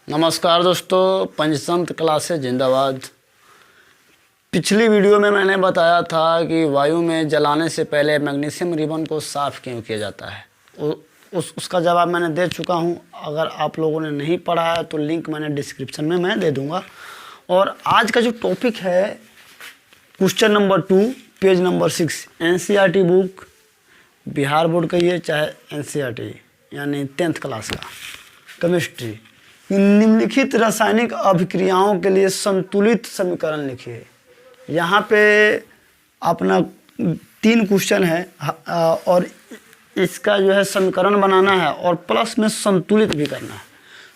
नमस्कार दोस्तों, पंचतंत्र क्लासेस जिंदाबाद। पिछली वीडियो में मैंने बताया था कि वायु में जलाने से पहले मैग्नीशियम रिबन को साफ़ क्यों किया जाता है। उसका जवाब मैंने दे चुका हूं। अगर आप लोगों ने नहीं पढ़ा है तो लिंक मैंने डिस्क्रिप्शन में मैं दे दूंगा। और आज का जो टॉपिक है question number 2 page number 6 NCERT book, Bihar board का ये चाहे NCERT यानी 10th क्लास का केमिस्ट्री। निम्नलिखित रासायनिक अभिक्रियाओं के लिए संतुलित समीकरण लिखिए। यहाँ पे अपना 3 क्वेश्चन है और इसका जो है समीकरण बनाना है और प्लस में संतुलित भी करना है।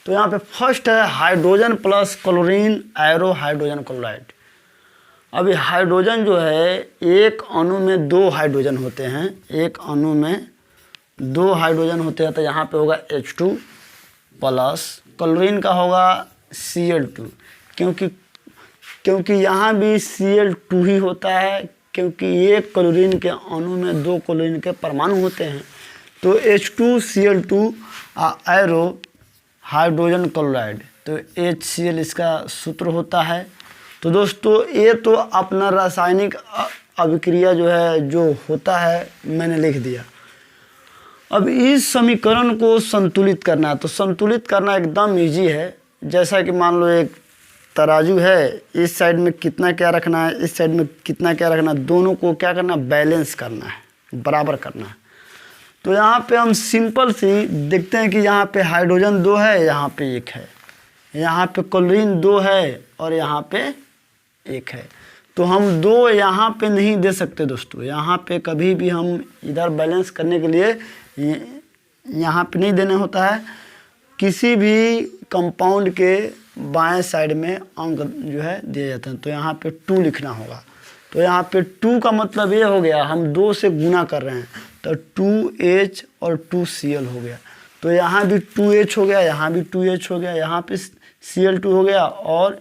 तो यहाँ पे फर्स्ट है hydrogen plus chlorine arrow hydrogen chloride. अभी हाइड्रोजन जो है एक अणु में 2 हाइड्रोजन होते हैं, एक अणु में 2 हाइड्रोजन होते हैं। तो यहाँ पे होगा H2 प्लस क्लोरीन का होगा Cl2, क्योंकि यहाँ भी Cl2 ही होता है, क्योंकि एक क्लोरीन के अणु में 2 क्लोरीन के परमाणु होते हैं। तो H2Cl2 एरो हाइड्रोजन क्लोराइड, तो HCl इसका सूत्र होता है। तो दोस्तों ये तो अपना रासायनिक अभिक्रिया जो है जो होता है मैंने लिख दिया। अब इस समीकरण को संतुलित करना है। तो संतुलित करना एकदम इजी है। जैसा कि मान लो एक तराजू है, इस साइड में कितना क्या रखना है, इस साइड में कितना क्या रखना है, दोनों को क्या करना है, बैलेंस करना है, बराबर करना है। तो यहाँ पे हम सिंपल सी देखते हैं कि यहाँ पे हाइड्रोजन 2 है, यहाँ पे 1 है, यहाँ पे क्लोरीन 2 है और यहाँ पे 1 है। तो हम 2 यहाँ पे नहीं दे सकते दोस्तों। यहाँ पे कभी भी हम इधर बैलेंस करने के लिए यहाँ पे नहीं देना होता है। किसी भी कंपाउंड के बाएं साइड में अंक जो है दिया जाता है। तो यहाँ पे 2 लिखना होगा। तो यहाँ पे 2 का मतलब ये हो गया हम 2 से गुना कर रहे हैं, तो 2H और 2Cl हो गया। तो यहाँ भी 2H हो गया, यहाँ भी 2H हो गया, यहाँ पे Cl2 हो गया और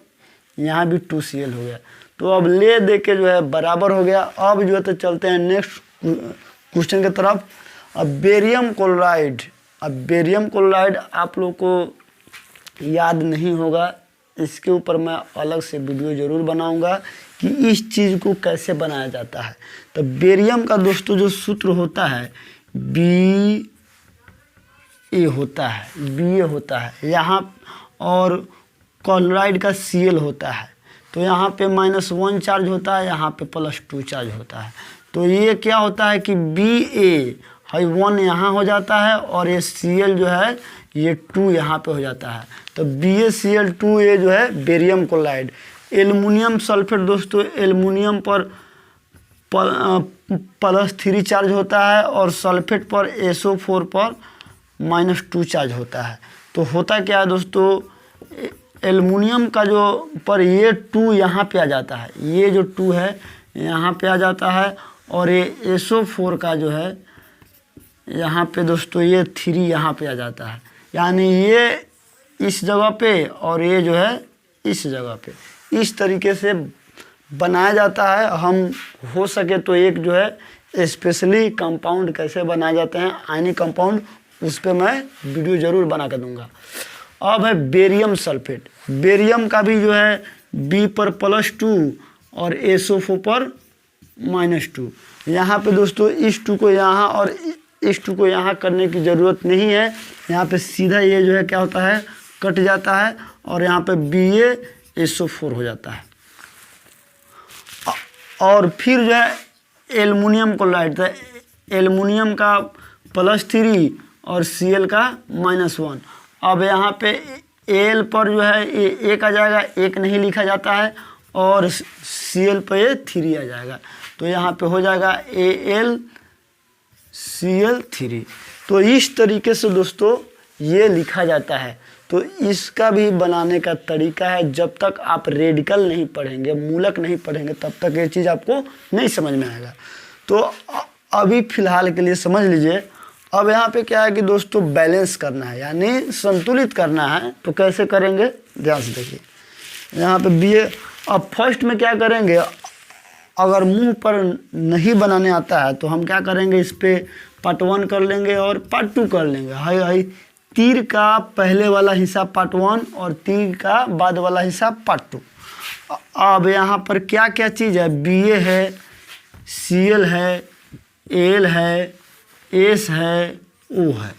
यहाँ भी 2Cl हो गया। तो अब ले दे के जो है बराबर हो गया। अब जो है तो चलते हैं नेक्स्ट क्वेश्चन की तरफ। अब बेरियम क्लोराइड आप लोग को याद नहीं होगा, इसके ऊपर मैं अलग से वीडियो ज़रूर बनाऊंगा कि इस चीज़ को कैसे बनाया जाता है। तो बेरियम का दोस्तों जो सूत्र होता है Ba होता है यहाँ, और क्लोराइड का Cl होता है। तो यहाँ पे -1 चार्ज होता है, यहाँ पे +2 चार्ज होता है। तो ये क्या होता है कि Ba1 यहाँ हो जाता है और ये Cl जो है ये 2 यहाँ पे हो जाता है। तो BaCl2 ये जो है बेरियम क्लोराइड। एल्युमिनियम सल्फेट दोस्तों, एल्युमिनियम पर +3 चार्ज होता है और सल्फेट पर SO4 पर -2 चार्ज होता है। तो होता क्या है दोस्तों, एल्युमिनियम का जो पर ये 2 यहाँ पे आ जाता है, ये जो 2 है यहाँ पे आ जाता है, और ये SO4 का जो है यहाँ पे दोस्तों ये 3 यहाँ पे आ जाता है। यानी ये इस जगह पे और ये जो है इस जगह पे, इस तरीके से बनाया जाता है। हम हो सके तो एक जो है स्पेशली कंपाउंड कैसे बनाए जाते हैं आयनिक कंपाउंड, उस पर मैं वीडियो ज़रूर बना कर दूंगा। अब है बेरियम सल्फेट। बेरियम का भी जो है B पर +2 और SO4 पर -2। यहाँ पे दोस्तों इस 2 को यहाँ और इस 2 को यहाँ करने की ज़रूरत नहीं है। यहाँ पे सीधा ये जो है क्या होता है, कट जाता है और यहाँ पे BaSO4 हो जाता है। और फिर जो है एल्युमिनियम क्लोराइड, एल्युमिनियम का +3 और Cl का -1। अब यहाँ पे Al पर जो है ये 1 आ जाएगा, 1 नहीं लिखा जाता है, और Cl पर ये 3 आ जाएगा। तो यहाँ पे हो जाएगा AlCl3। तो इस तरीके से दोस्तों ये लिखा जाता है। तो इसका भी बनाने का तरीका है। जब तक आप रेडिकल नहीं पढ़ेंगे, मूलक नहीं पढ़ेंगे, तब तक ये चीज़ आपको नहीं समझ में आएगा। तो अभी फ़िलहाल के लिए समझ लीजिए। अब यहाँ पे क्या है कि दोस्तों बैलेंस करना है, यानी संतुलित करना है। तो कैसे करेंगे, ध्यान से देखिए। यहाँ पे Ba, अब फर्स्ट में क्या करेंगे, अगर मुंह पर नहीं बनाने आता है तो हम क्या करेंगे, इस पर पार्ट 1 कर लेंगे और पार्ट 2 कर लेंगे। हाई तीर का पहले वाला हिस्सा पार्ट 1 और तीर का बाद वाला हिस्सा पार्ट 2। अब यहाँ पर क्या क्या चीज़ है, BA है, CL है, L है, S है, O है।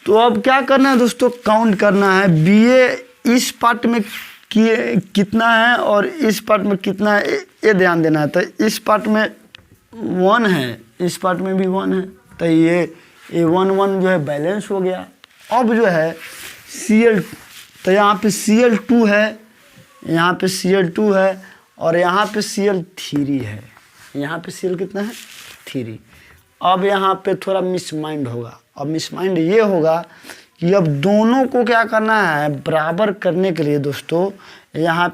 तो अब क्या करना है दोस्तों, काउंट करना है। BA इस पार्ट में कितना है और इस पार्ट में कितना है, ये ध्यान देना है। तो इस पार्ट में 1 है, इस पार्ट में भी 1 है, तो ये 1 जो है बैलेंस हो गया। अब जो है CL, तो यहाँ पे CL2 है, यहाँ पे CL2 है और यहाँ पे CL3 है। यहाँ पे CL कितना है, 3। अब यहाँ पे थोड़ा मिसमाइंड होगा। अब मिसमाइंड ये होगा कि अब दोनों को क्या करना है, बराबर करने के लिए दोस्तों यहाँ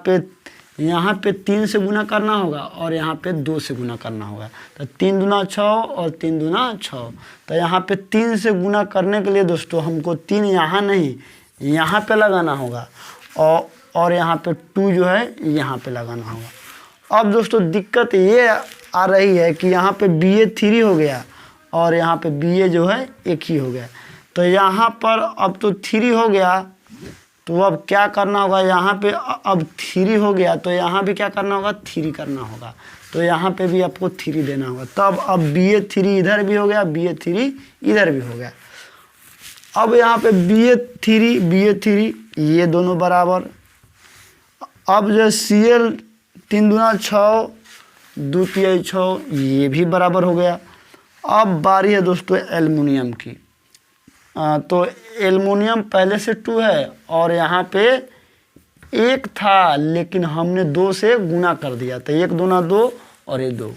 पे 3 से गुना करना होगा और यहाँ पे 2 से गुना करना होगा। तो 3 दूना 6 और 3 दूना 6। तो यहाँ पे 3 से गुना करने के लिए दोस्तों हमको 3 यहाँ नहीं यहाँ पे लगाना होगा और यहाँ पे 2 जो है यहाँ पे लगाना होगा। अब दोस्तों दिक्कत ये आ रही है कि यहाँ पे BA 3 हो गया और यहाँ पे BA जो है 1 ही हो गया। तो यहाँ पर अब तो 3 हो गया, तो अब क्या करना होगा, यहाँ पे अब 3 हो गया तो यहाँ भी क्या करना होगा, 3 करना होगा। तो यहाँ पे भी आपको 3 देना होगा। तब अब BA 3 इधर भी हो गया, BA 3 इधर भी हो गया। अब यहाँ पे BA 3 ये दोनों बराबर। अब जो CL 3 दूना 6 2 तिहाई 6 ये भी बराबर हो गया। अब बारी है दोस्तों एल्युमिनियम की। तो एल्युमिनियम पहले से 2 है और यहाँ पे 1 था, लेकिन हमने 2 से गुना कर दिया, तो 1 दूना 2 और ये 2।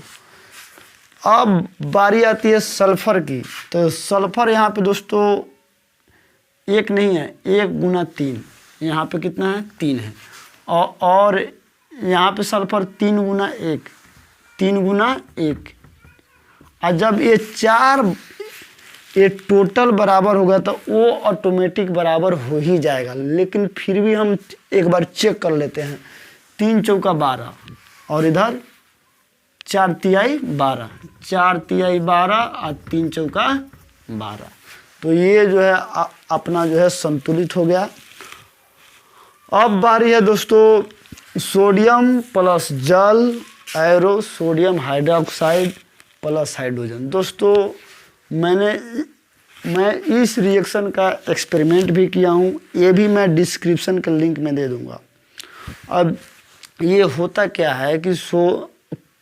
अब बारी आती है सल्फर की। तो सल्फर यहाँ पे दोस्तों 1 नहीं है, 1 गुना 3, यहाँ पे कितना है, 3 है। और यहाँ पे सल्फर 3 गुना 1, 3 गुना 1। और जब ये टोटल बराबर होगा तो वो ऑटोमेटिक बराबर हो ही जाएगा। लेकिन फिर भी हम एक बार चेक कर लेते हैं। 3 चौका 12 और इधर 4 तिहाई 12, 4 तिहाई 12 और 3 चौका 12। तो ये जो है अपना जो है संतुलित हो गया। अब बारी है दोस्तों सोडियम प्लस जल arrow sodium hydroxide plus hydrogen. दोस्तों मैं इस रिएक्शन का एक्सपेरिमेंट भी किया हूँ, ये भी मैं डिस्क्रिप्शन के लिंक में दे दूँगा। अब ये होता क्या है कि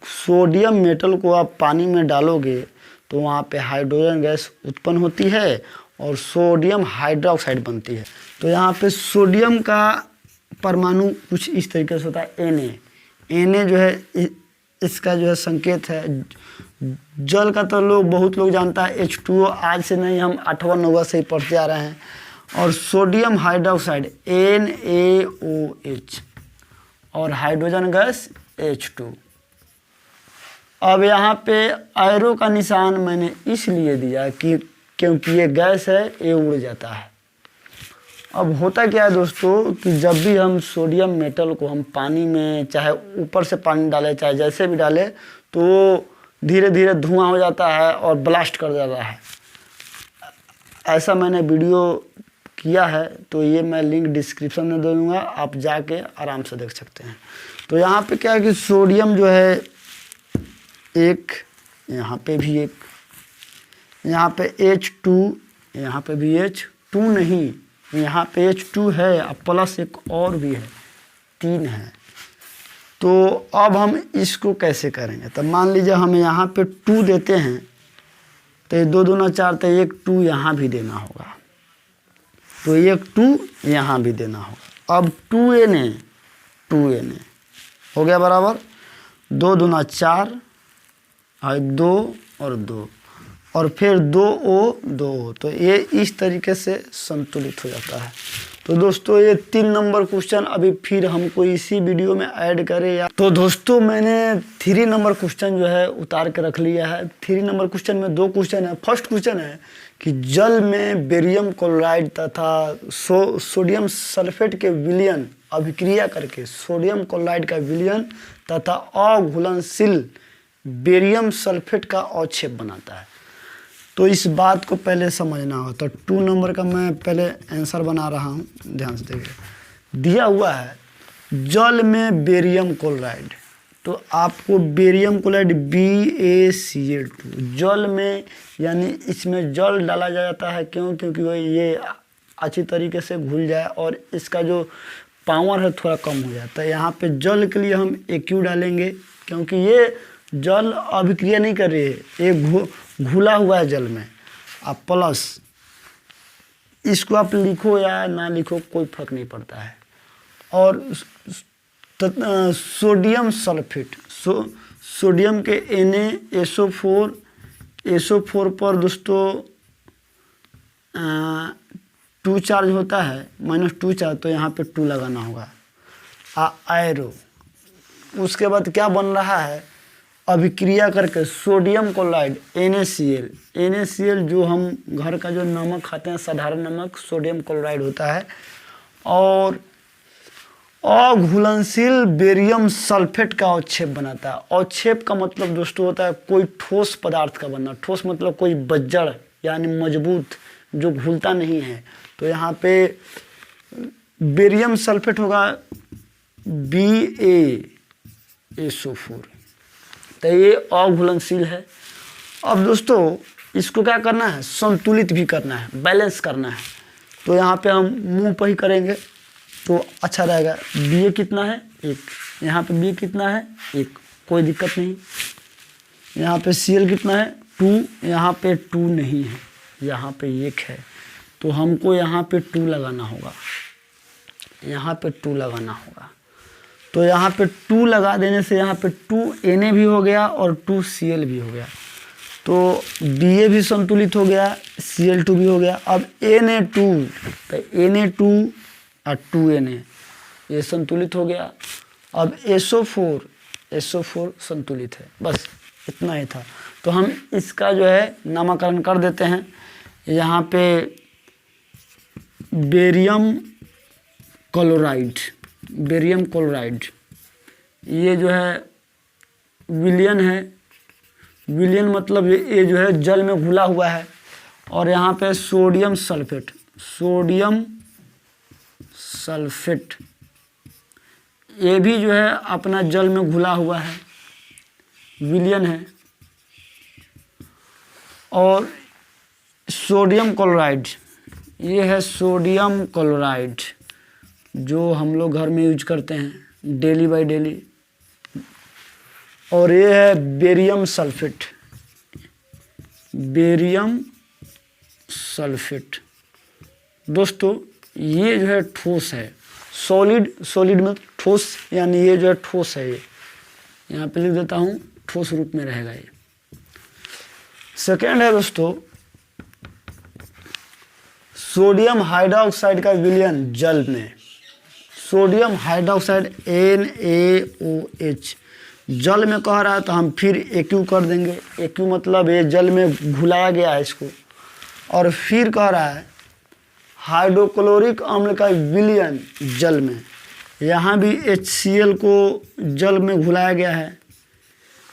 सोडियम मेटल को आप पानी में डालोगे तो वहाँ पे हाइड्रोजन गैस उत्पन्न होती है और सोडियम हाइड्रोक्साइड बनती है। तो यहाँ पे सोडियम का परमाणु कुछ इस तरीके से होता है Na जो है इसका जो है संकेत है। जल का तो बहुत लोग जानता है H2O, आज से नहीं, हम 8वां 9वां से ही पढ़ते आ रहे हैं। और सोडियम हाइड्रोक्साइड NaOH और हाइड्रोजन गैस H2। अब यहाँ पे एरो का निशान मैंने इसलिए दिया कि क्योंकि ये गैस है, ये उड़ जाता है। अब होता क्या है दोस्तों कि जब भी हम सोडियम मेटल को हम पानी में, चाहे ऊपर से पानी डालें चाहे जैसे भी डालें, तो धीरे धीरे धुआं हो जाता है और ब्लास्ट कर जाता है। ऐसा मैंने वीडियो किया है, तो ये मैं लिंक डिस्क्रिप्शन में दे दूँगा, आप जाके आराम से देख सकते हैं। तो यहाँ पे क्या है कि सोडियम जो है 1, यहाँ पे भी 1, यहाँ पे H2, यहाँ पे भी H2 नहीं, यहाँ पे H2 है और प्लस एक और भी है, 3 है। तो अब हम इसको कैसे करेंगे, तो मान लीजिए हम यहाँ पे 2 देते हैं, तो ये 2 दूना 4, तो 1 2 यहाँ भी देना होगा, तो 1 2 यहाँ भी देना होगा। अब 2Na हो गया बराबर 2 दूना 4 और 2 और 2 और फिर 2O, तो ये इस तरीके से संतुलित हो जाता है। तो दोस्तों ये 3 नंबर क्वेश्चन अभी फिर हमको इसी वीडियो में ऐड करें या तो दोस्तों मैंने 3 नंबर क्वेश्चन जो है उतार के रख लिया है। 3 नंबर क्वेश्चन में 2 क्वेश्चन है। फर्स्ट क्वेश्चन है कि जल में बेरियम क्लोराइड तथा सोडियम सल्फेट के विलयन अभिक्रिया करके सोडियम क्लोराइड का विलयन तथा अघुलनशील बेरियम सल्फेट का अवक्षेप बनाता है। तो इस बात को पहले समझना हो। तो 2 नंबर का मैं पहले आंसर बना रहा हूँ, ध्यान से देखिए। दिया हुआ है जल में बेरियम क्लोराइड, तो आपको बेरियम क्लोराइड BaCl2 जल में, यानी इसमें जल डाला जाता है। क्यों? क्योंकि वो ये अच्छी तरीके से घुल जाए और इसका जो पावर है थोड़ा कम हो जाए। तो यहाँ पे जल के लिए हम AQ डालेंगे, क्योंकि ये जल अभिक्रिया नहीं कर रही है, ये घुला हुआ है जल में। अब प्लस इसको आप लिखो या ना लिखो कोई फर्क नहीं पड़ता है। और सोडियम सल्फेट, सोडियम के NaSO4 पर दोस्तों 2 चार्ज होता है, -2 चार्ज, तो यहाँ पे 2 लगाना होगा। आयरो, उसके बाद क्या बन रहा है, अभिक्रिया करके सोडियम क्लोराइड NaCl जो हम घर का जो नमक खाते हैं साधारण नमक, सोडियम क्लोराइड होता है। और अघुलनशील बेरियम सल्फेट का अवक्षेप बनाता है। अवक्षेप का मतलब दोस्तों होता है कोई ठोस पदार्थ का बनना। ठोस मतलब कोई बज्जड़ यानी मजबूत जो घुलता नहीं है। तो यहाँ पे बेरियम सल्फेट होगा BaSO4, तो ये अघुलनशील है। अब दोस्तों इसको क्या करना है, संतुलित भी करना है, बैलेंस करना है। तो यहाँ पे हम मुंह पर ही करेंगे तो अच्छा रहेगा। Ba कितना है 1, यहाँ पे B कितना है 1, कोई दिक्कत नहीं। यहाँ पे Cl कितना है 2, यहाँ पे 2 नहीं है, यहाँ पे 1 है। तो हमको यहाँ पे 2 लगाना होगा, यहाँ पे 2 लगाना होगा। तो यहाँ पे 2 लगा देने से यहाँ पे 2 Na भी हो गया और 2 Cl भी हो गया। तो Ba भी संतुलित हो गया, Cl2 भी हो गया। अब Na2, तो Na2 और 2 Na ये संतुलित हो गया। अब SO4 संतुलित है। बस इतना ही था। तो हम इसका जो है नामकरण कर देते हैं। यहाँ पे बेरियम क्लोराइड, ये जो है विलयन है। विलयन मतलब ये जो है जल में घुला हुआ है। और यहाँ पे सोडियम सल्फेट ये भी जो है अपना जल में घुला हुआ है, विलयन है। और सोडियम क्लोराइड, ये है सोडियम क्लोराइड जो हम लोग घर में यूज करते हैं डेली बाय डेली। और ये है बेरियम सल्फेट। दोस्तों ये जो है ठोस है, सॉलिड में ठोस, यानी ये जो है ठोस है। ये यहाँ पे लिख देता हूँ, ठोस रूप में रहेगा ये। सेकेंड है दोस्तों सोडियम हाइड्रोक्साइड का विलयन जल में। सोडियम हाइड्रोक्साइड NaOH जल में कह रहा है, तो हम फिर AQ कर देंगे। AQ मतलब ये जल में घुलाया गया है इसको। और फिर कह रहा है हाइड्रोक्लोरिक अम्ल का विलयन जल में, यहाँ भी HCl को जल में घुलाया गया है।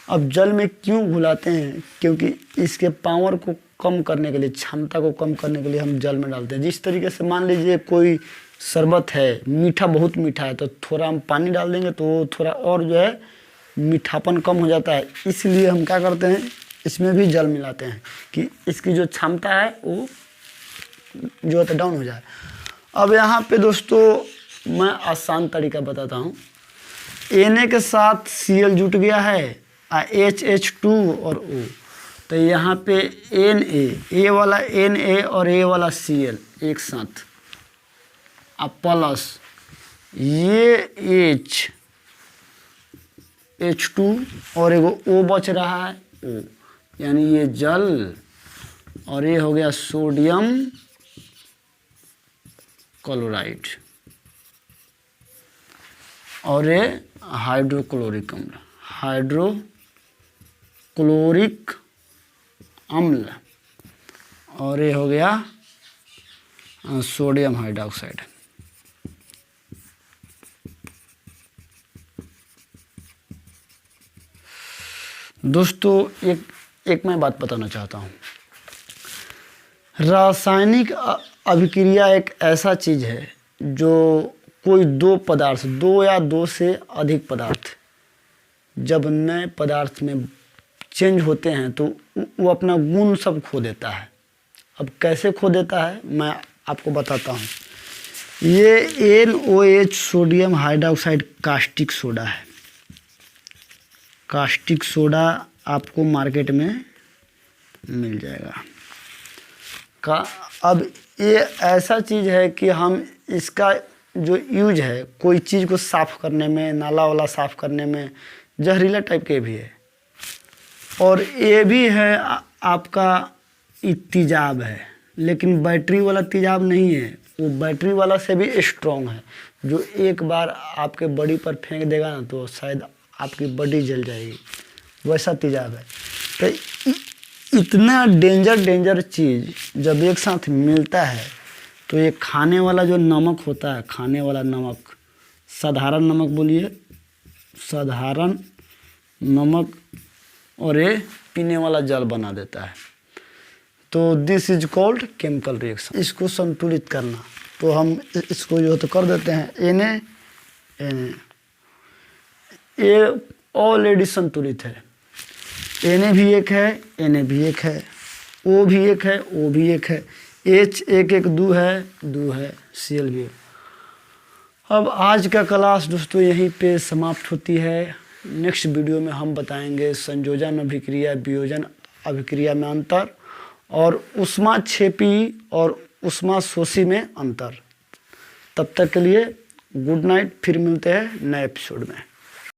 अब जल में क्यों घुलाते हैं, क्योंकि इसके पावर को कम करने के लिए, क्षमता को कम करने के लिए हम जल में डालते हैं। जिस तरीके से मान लीजिए कोई शरबत है, मीठा, बहुत मीठा है, तो थोड़ा हम पानी डाल देंगे तो थोड़ा और जो है मीठापन कम हो जाता है। इसलिए हम क्या करते हैं, इसमें भी जल मिलाते हैं कि इसकी जो क्षमता है वो जो है डाउन हो जाए। अब यहाँ पे दोस्तों मैं आसान तरीका बताता हूँ। Na के साथ Cl जुट गया है, HH2 और O, तो यहाँ पे A वाला Na और A वाला Cl एक साथ, अब प्लस ये H2 और एगो O बच रहा है O, यानी ये जल, और ये हो गया सोडियम क्लोराइड, और ये हाइड्रोक्लोरिक अम्ल, और ये हो गया सोडियम हाइड्रोक्साइड। दोस्तों एक मैं बात बताना चाहता हूँ। रासायनिक अभिक्रिया एक ऐसा चीज़ है जो कोई दो पदार्थ, दो या दो से अधिक पदार्थ जब नए पदार्थ में चेंज होते हैं तो वो अपना गुण सब खो देता है। अब कैसे खो देता है मैं आपको बताता हूँ। ये NOH sodium hydroxide caustic soda है। कास्टिक सोडा आपको मार्केट में मिल जाएगा। अब ये ऐसा चीज़ है कि हम इसका जो यूज है कोई चीज़ को साफ़ करने में, नाला वाला साफ़ करने में, जहरीला टाइप के भी है। और ये भी है आपका तेजाब है, लेकिन बैटरी वाला तेजाब नहीं है, वो बैटरी वाला से भी स्ट्रॉन्ग है, जो एक बार आपके बॉडी पर फेंक देगा ना तो शायद आपकी बॉडी जल जाएगी, वैसा तेजाब है। तो इतना डेंजर चीज़ जब एक साथ मिलता है तो ये खाने वाला जो नमक होता है, खाने वाला नमक, साधारण नमक बोलिए, साधारण नमक, और ये पीने वाला जल बना देता है। तो this is called chemical reaction. इसको संतुलित करना, तो हम इसको जो तो कर देते हैं Na ये ऑलरेडी संतुलित है। Na भी एक है, Na भी एक है, O भी एक है, O भी एक है, H एक दो है, Cl भी। अब आज का क्लास दोस्तों यहीं पे समाप्त होती है। नेक्स्ट वीडियो में हम बताएंगे संयोजन अभिक्रिया, वियोजन अभिक्रिया में अंतर और ऊष्माक्षेपी और ऊष्माशोषी में अंतर। तब तक के लिए गुड नाइट, फिर मिलते हैं नए एपिसोड में।